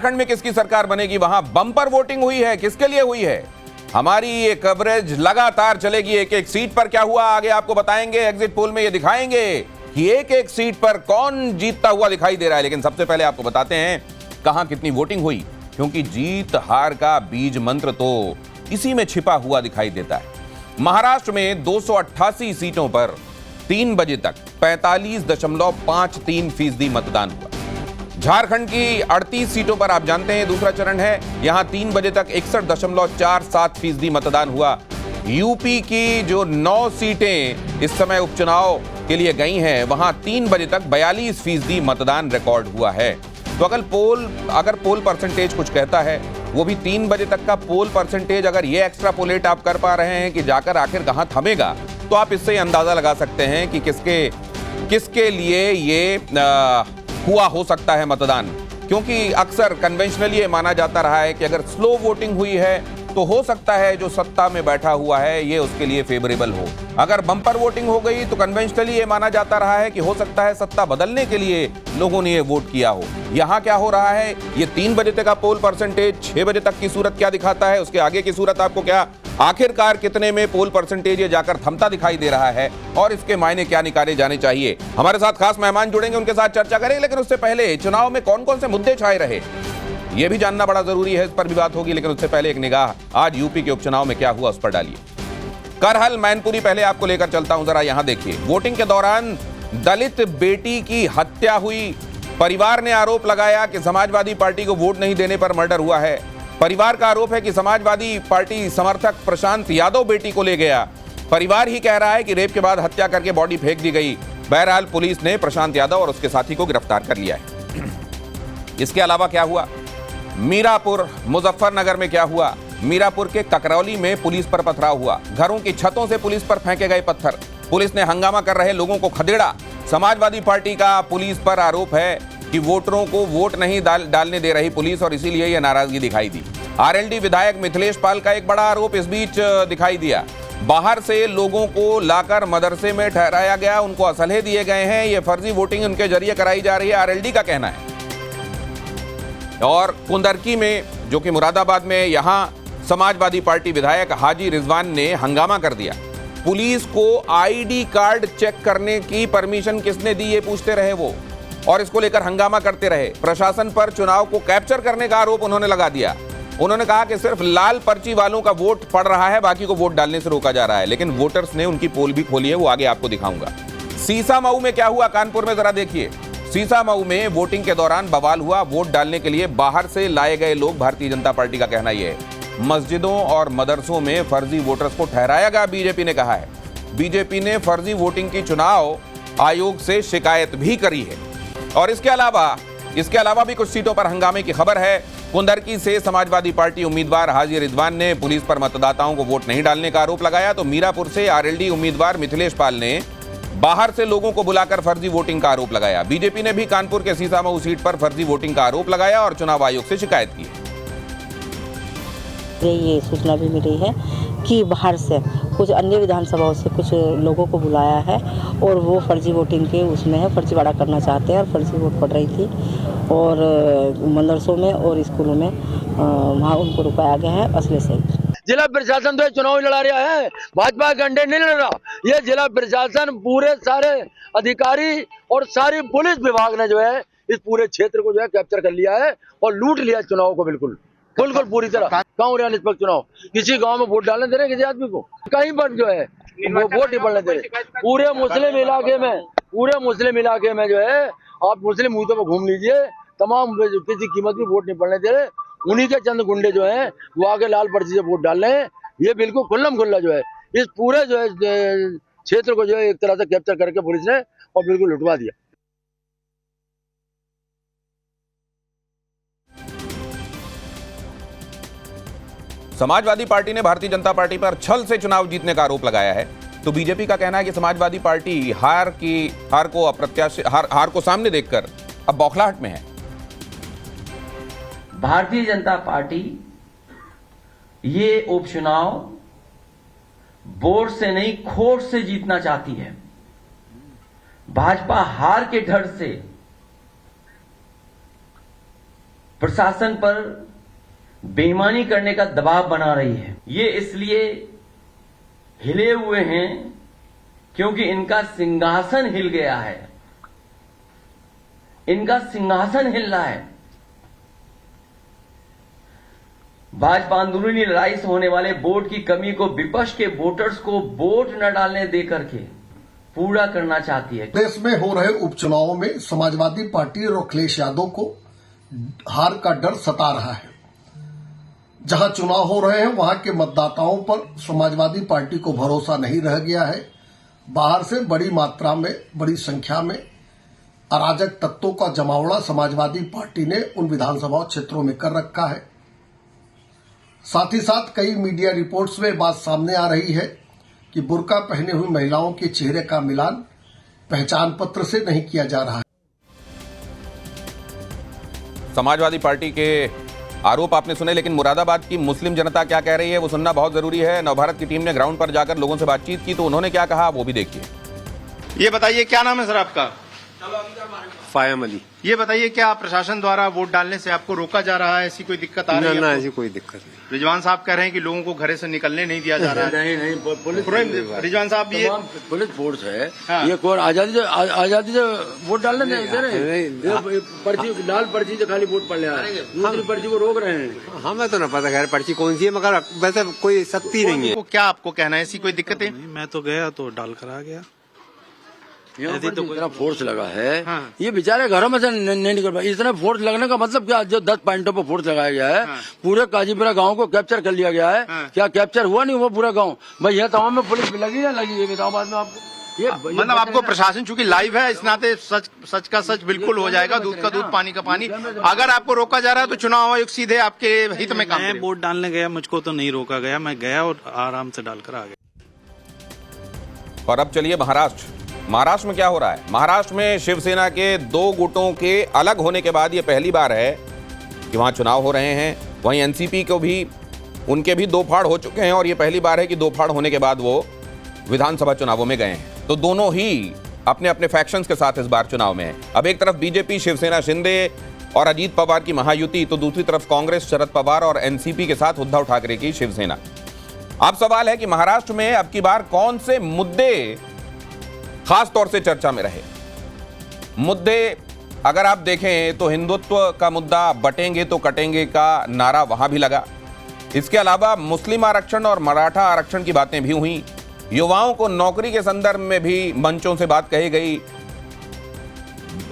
झारखंड में किसकी सरकार बनेगी, वहां बम्पर वोटिंग हुई है, किसके लिए हुई है। हमारी ये कवरेज लगातार चलेगी, एक एक सीट पर क्या हुआ आगे आपको बताएंगे, एग्जिट पोल में ये दिखाएंगे कि एक एक सीट पर कौन जीतता हुआ दिखाई दे रहा है। लेकिन सबसे पहले आपको बताते हैं कहां कितनी वोटिंग हुई, क्योंकि जीत हार का बीज मंत्र तो इसी में छिपा हुआ दिखाई देता है। महाराष्ट्र में 288 सीटों पर 3 बजे तक 45.53% मतदान हुआ। झारखंड की 38 सीटों पर आप जानते हैं दूसरा चरण है, यहां 3 बजे तक 61.47% मतदान हुआ। यूपी की जो 9 सीटें इस समय उपचुनाव के लिए गई हैं, वहां 3 बजे तक 42% मतदान रिकॉर्ड हुआ है। तो अगर पोल परसेंटेज कुछ कहता है, वो भी 3 बजे तक का पोल परसेंटेज अगर ये एक्स्ट्रापोलेट आप कर पा रहे हैं कि जाकर आखिर कहां थमेगा, तो आप इससे अंदाजा लगा सकते हैं कि किसके लिए ये हुआ हो सकता है मतदान। क्योंकि अक्सर कन्वेंशनली ये माना जाता रहा है कि अगर स्लो वोटिंग हुई है तो हो सकता है जो सत्ता में बैठा हुआ है ये उसके लिए फेवरेबल हो। अगर बम्पर वोटिंग हो गई तो कन्वेंशनली ये माना जाता रहा है कि हो सकता है सत्ता बदलने के लिए लोगों ने ये वोट किया हो। यहां क्या हो रहा है, ये 3 बजे तक का पोल परसेंटेज 6 बजे तक की सूरत क्या दिखाता है, उसके आगे की सूरत आपको क्या, आखिरकार कितने में पोल परसेंटेज ये जाकर थमता दिखाई दे रहा है और इसके मायने क्या निकाले जाने चाहिए। हमारे साथ खास मेहमान जुड़ेंगे, उनके साथ चर्चा करेंगे। लेकिन उससे पहले चुनाव में कौन कौन से मुद्दे छाए रहे ये भी जानना बड़ा जरूरी है, इस पर भी बात होगी। लेकिन उससे पहले एक निगाह आज यूपी के उपचुनाव में क्या हुआ उस पर डालिए। करहल मैनपुरी पहले आपको लेकर चलता हूं, जरा यहां देखिए। वोटिंग के दौरान दलित बेटी की हत्या हुई। परिवार ने आरोप लगाया कि समाजवादी पार्टी को वोट नहीं देने पर मर्डर हुआ है। परिवार का आरोप है कि समाजवादी पार्टी समर्थक प्रशांत यादव बेटी को ले गया। परिवार ही कह रहा है कि रेप के बाद हत्या करके बॉडी फेंक दी गई। बहरहाल पुलिस ने प्रशांत यादव और उसके साथी को गिरफ्तार कर लिया है। इसके अलावा क्या हुआ, मीरापुर मुजफ्फरनगर में क्या हुआ, मीरापुर के ककरौली में पुलिस पर पथराव हुआ। घरों की छतों से पुलिस पर फेंके गए पत्थर। पुलिस ने हंगामा कर रहे लोगों को खदेड़ा। समाजवादी पार्टी का पुलिस पर आरोप है कि वोटरों को वोट नहीं डालने दे रही पुलिस और इसीलिए यह नाराजगी दिखाई दी। आरएलडी विधायक मिथिलेश पाल का एक बड़ा आरोप इस बीच दिखाई दिया। बाहर से लोगों को लाकर मदरसे में ठहराया गया, उनको असलहे दिए गए हैं, यह फर्जी वोटिंग उनके जरिए कराई जा रही है, आरएलडी का कहना है। और कुंदरकी में, जो कि मुरादाबाद में, यहां समाजवादी पार्टी विधायक हाजी रिजवान ने हंगामा कर दिया। पुलिस को आईडी कार्ड चेक करने की परमिशन किसने दी ये पूछते रहे वो, और इसको लेकर हंगामा करते रहे। प्रशासन पर चुनाव को कैप्चर करने का आरोप उन्होंने लगा दिया। उन्होंने कहा कि सिर्फ लाल पर्ची वालों का वोट पड़ रहा है, बाकी को वोट डालने से रोका जा रहा है। लेकिन वोटर्स ने उनकी पोल भी खोली है, वो आगे आपको दिखाऊंगा। सीसामऊ में क्या हुआ, कानपुर में जरा देखिए। सीसामऊ में वोटिंग के दौरान बवाल हुआ। वोट डालने के लिए बाहर से लाए गए लोग, भारतीय जनता पार्टी का कहना यह है, मस्जिदों और मदरसों में फर्जी वोटर्स को ठहराया गया, बीजेपी ने कहा है। बीजेपी ने फर्जी वोटिंग की चुनाव आयोग से शिकायत भी करी है। और इसके अलावा भी कुछ सीटों पर हंगामे की खबर है। कुंदरकी से समाजवादी पार्टी उम्मीदवार हाजी रिजवान ने पुलिस पर मतदाताओं को वोट नहीं डालने का आरोप लगाया, तो मीरापुर से आरएलडी उम्मीदवार मिथिलेश पाल ने बाहर से लोगों को बुलाकर फर्जी वोटिंग का आरोप लगाया। बीजेपी ने भी कानपुर के सीसामऊ सीट पर फर्जी वोटिंग का आरोप लगाया और चुनाव आयोग से शिकायत की। ये सूचना भी मिली है कि बाहर से कुछ अन्य विधानसभाओं से कुछ लोगों को बुलाया है और वो फर्जी वोटिंग के उसमें है, फर्जीवाड़ा करना चाहते हैं और फर्जी वोट पड़ रही थी और मदरसों में और स्कूलों में वहाँ उनको रुकाया गया है असले से। जिला प्रशासन तो चुनाव लड़ा रहा है, भाजपा के अंडे नहीं लड़ रहा। ये जिला प्रशासन पूरे सारे अधिकारी और सारी पुलिस विभाग ने जो है इस पूरे क्षेत्र को जो है कैप्चर कर लिया है और लूट लिया चुनाव को बिल्कुल पूरी तरह। गाँव रहा निष्पक्ष चुनाव, किसी गांव में वोट डालने दे रहे किसी आदमी को, कहीं पर जो है वो वोट नहीं पड़ने दे रहे। पूरे मुस्लिम इलाके में जो है आप मुस्लिम बूथों पर घूम लीजिए, तमाम किसी कीमत भी वोट नहीं पड़ने दे रहे। उन्हीं के चंद गुंडे जो हैं वो आगे लाल पर्ची से वोट डाल रहे हैं। ये बिल्कुल खुल्लम खुल्ला जो है इस पूरे जो है क्षेत्र को जो है एक तरह से कैप्चर करके पुलिस ने और बिल्कुल लुटवा दिया। समाजवादी पार्टी ने भारतीय जनता पार्टी पर छल से चुनाव जीतने का आरोप लगाया है, तो बीजेपी का कहना है कि समाजवादी पार्टी हार को सामने देखकर अब बौखलाहट में है। भारतीय जनता पार्टी ये उपचुनाव वोट से नहीं खोट से जीतना चाहती है। भाजपा हार के डर से प्रशासन पर बेईमानी करने का दबाव बना रही है। ये इसलिए हिले हुए हैं क्योंकि इनका सिंहासन हिल गया है। इनका सिंहासन हिल रहा है। भाजपा अंदरूनी लड़ाई से होने वाले वोट की कमी को विपक्ष के वोटर्स को वोट न डालने देकर के पूरा करना चाहती है। देश में हो रहे उपचुनावों में समाजवादी पार्टी और अखिलेश यादव को हार का डर सता रहा है। जहां चुनाव हो रहे हैं वहां के मतदाताओं पर समाजवादी पार्टी को भरोसा नहीं रह गया है। बाहर से बड़ी मात्रा में, बड़ी संख्या में अराजक तत्वों का जमावड़ा समाजवादी पार्टी ने उन विधानसभा क्षेत्रों में कर रखा है। साथ ही साथ कई मीडिया रिपोर्ट्स में बात सामने आ रही है कि बुर्का पहने हुई महिलाओं के चेहरे का मिलान पहचान पत्र से नहीं किया जा रहा है। समाजवादी पार्टी के आरोप आपने सुने, लेकिन मुरादाबाद की मुस्लिम जनता क्या कह रही है वो सुनना बहुत जरूरी है। नवभारत की टीम ने ग्राउंड पर जाकर लोगों से बातचीत की तो उन्होंने क्या कहा वो भी देखिए। ये बताइए क्या नाम है सर आपका? फायम अली। ये बताइए क्या प्रशासन द्वारा वोट डालने से आपको रोका जा रहा है? ऐसी कोई दिक्कत आ रही है? ना, ऐसी कोई दिक्कत नहीं। रिजवान साहब कह रहे हैं कि लोगों को घर से निकलने नहीं दिया जा रहा है। नहीं पुलिस रिजवान साहब ये पुलिस फोर्स है। हाँ। ये कौन आजादी से वोट डालने दे रहे? पर्ची लाल पर्ची से खाली वोट पड़ रहा है, दूसरी पर्ची को रोक रहे हैं। हमें तो ना पता खैर पर्ची कौन सी है, मगर वैसे कोई सख्ती नहीं है। क्या आपको कहना है, ऐसी कोई दिक्कत है? मैं तो गया तो डाल कर आ गया। ऐसी तो इतना फोर्स लगा है। हाँ। ये बेचारे घरों में से नहीं निकल पाए। इतना फोर्स लगने का मतलब क्या? जो 10 पॉइंटों पर फोर्स लगाया गया है। हाँ। पूरे काजीपुरा गांव को कैप्चर कर लिया गया है। हाँ। क्या कैप्चर हुआ नहीं हुआ पूरा गांव? भाई यह तमाम में पुलिस लगी ना लगी, ये बताओ बाद में आपको। ये मतलब आपको प्रशासन चूंकि लाइव है, इस नाते सच का सच बिल्कुल हो जाएगा, दूध का दूध पानी का पानी। अगर आपको रोका जा रहा है तो चुनाव आयोग सीधे आपके हित में काम मैं करेगा। वोट डालने गया, मुझको तो नहीं रोका गया, मैं गया और आराम से डालकर आ गया। और अब चलिए महाराष्ट्र में क्या हो रहा है। महाराष्ट्र में शिवसेना के 2 गुटों के अलग होने के बाद ये पहली बार है कि वहां चुनाव हो रहे हैं। वहीं एनसीपी को भी उनके भी 2 फाड़ हो चुके हैं और ये पहली बार है कि 2 फाड़ होने के बाद वो विधानसभा चुनावों में गए हैं। तो दोनों ही अपने अपने फैक्शंस के साथ इस बार चुनाव में हैं। अब एक तरफ बीजेपी शिवसेना शिंदे और अजीत पवार की महायुति, तो दूसरी तरफ कांग्रेस शरद पवार और एनसीपी के साथ उद्धव ठाकरे की शिवसेना। अब सवाल है कि महाराष्ट्र में अब की बार कौन से मुद्दे खास तौर से चर्चा में रहे। मुद्दे अगर आप देखें तो हिंदुत्व का मुद्दा, बटेंगे तो कटेंगे का नारा वहां भी लगा। इसके अलावा मुस्लिम आरक्षण और मराठा आरक्षण की बातें भी हुई। युवाओं को नौकरी के संदर्भ में भी मंचों से बात कही गई।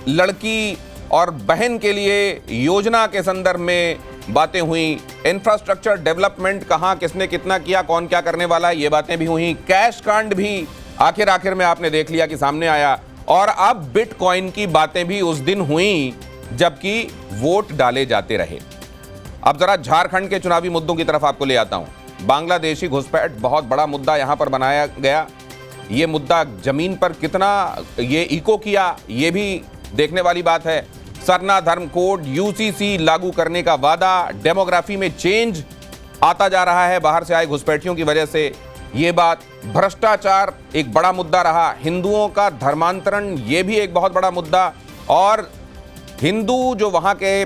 लड़की और बहन के लिए योजना के संदर्भ में बातें हुई। इंफ्रास्ट्रक्चर डेवलपमेंट कहां किसने कितना किया, कौन क्या करने वाला है, ये बातें भी हुई। कैश कांड भी आखिर में आपने देख लिया कि सामने आया। और अब बिटकॉइन की बातें भी उस दिन हुई जबकि वोट डाले जाते रहे। अब जरा झारखंड के चुनावी मुद्दों की तरफ आपको ले आता हूं। बांग्लादेशी घुसपैठ बहुत बड़ा मुद्दा यहां पर बनाया गया। ये मुद्दा जमीन पर कितना ये इको किया, ये भी देखने वाली बात है। सरना धर्म कोड, यूसीसी लागू करने का वादा, डेमोग्राफी में चेंज आता जा रहा है बाहर से आए घुसपैठियों की वजह से, ये बात। भ्रष्टाचार एक बड़ा मुद्दा रहा। हिंदुओं का धर्मांतरण, ये भी एक बहुत बड़ा मुद्दा। और हिंदू जो वहां के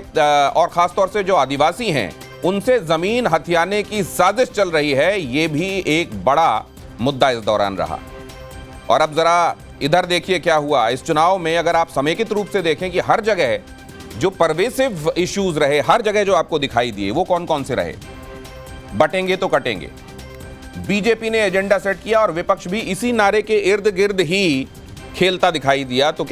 और खासतौर से जो आदिवासी हैं उनसे जमीन हथियाने की साजिश चल रही है, ये भी एक बड़ा मुद्दा इस दौरान रहा। और अब जरा इधर देखिए क्या हुआ इस चुनाव में। अगर आप समेकित रूप से देखें कि हर जगह जो परवेसिव इश्यूज रहे, हर जगह जो आपको दिखाई दिए, वो कौन कौन से रहे। बटेंगे तो कटेंगे, बीजेपी ने एजेंडा सेट किया और विपक्ष भी इसी नारे के इर्द गिर्द ही खेलता दिखाई दिया। तो क्या